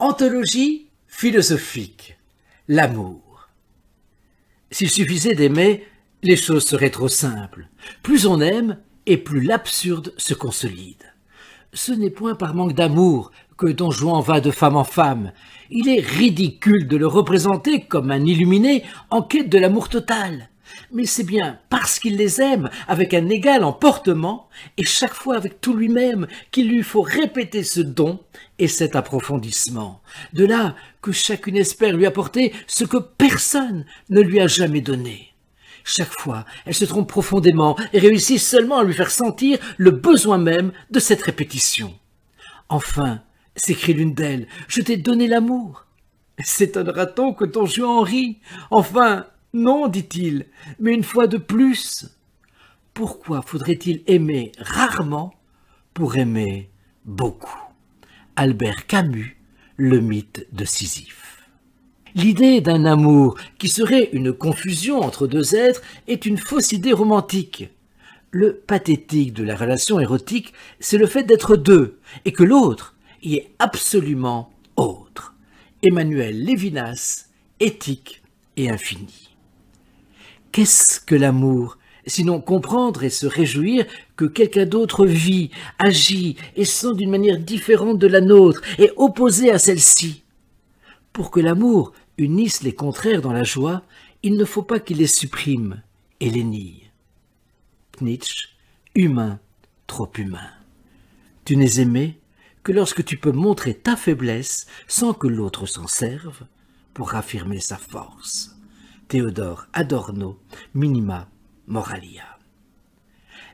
Anthologie philosophique. L'amour. S'il suffisait d'aimer, les choses seraient trop simples. Plus on aime, et plus l'absurde se consolide. Ce n'est point par manque d'amour que Don Juan va de femme en femme. Il est ridicule de le représenter comme un illuminé en quête de l'amour total. Mais c'est bien parce qu'il les aime avec un égal emportement et chaque fois avec tout lui-même qu'il lui faut répéter ce don et cet approfondissement. De là que chacune espère lui apporter ce que personne ne lui a jamais donné. Chaque fois, elle se trompe profondément et réussit seulement à lui faire sentir le besoin même de cette répétition. Enfin, s'écrie l'une d'elles, je t'ai donné l'amour. S'étonnera-t-on que Don Juan en rit? Enfin, non, dit-il, mais une fois de plus. Pourquoi faudrait-il aimer rarement pour aimer beaucoup? Albert Camus, le mythe de Sisyphe. L'idée d'un amour qui serait une confusion entre deux êtres est une fausse idée romantique. Le pathétique de la relation érotique, c'est le fait d'être deux et que l'autre y est absolument autre. Emmanuel Lévinas, Éthique et Infini. Qu'est-ce que l'amour, sinon comprendre et se réjouir que quelqu'un d'autre vit, agit et sent d'une manière différente de la nôtre et opposée à celle-ci? Pour que l'amour unisse les contraires dans la joie, il ne faut pas qu'il les supprime et les nie. Nietzsche, humain, trop humain. Tu n'es aimé que lorsque tu peux montrer ta faiblesse sans que l'autre s'en serve pour affirmer sa force. Théodore Adorno, Minima Moralia.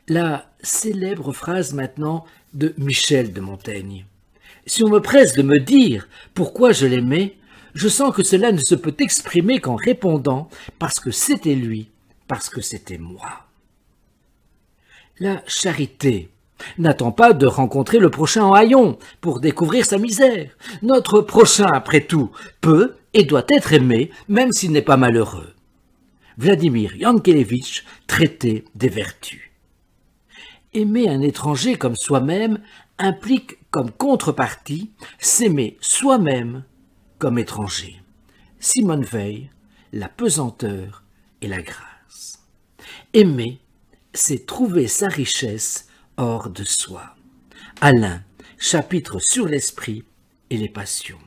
La célèbre phrase maintenant de Michel de Montaigne. Si on me presse de me dire pourquoi je l'aimais, je sens que cela ne se peut exprimer qu'en répondant parce que c'était lui, parce que c'était moi. La charité n'attend pas de rencontrer le prochain en haillons pour découvrir sa misère. Notre prochain, après tout, peut et doit être aimé, même s'il n'est pas malheureux. Vladimir Yankelevitch, Traité des vertus. Aimer un étranger comme soi-même implique comme contrepartie s'aimer soi-même comme étranger. Simone Weil, La pesanteur et la grâce. Aimer, c'est trouver sa richesse hors de soi. Alain, chapitre sur l'esprit et les passions.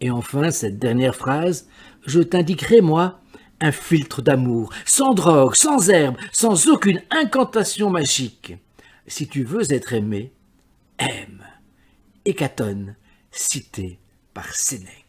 Et enfin, cette dernière phrase, je t'indiquerai, moi, un filtre d'amour, sans drogue, sans herbe, sans aucune incantation magique. Si tu veux être aimé, aime. Hécatone, cité par Sénèque.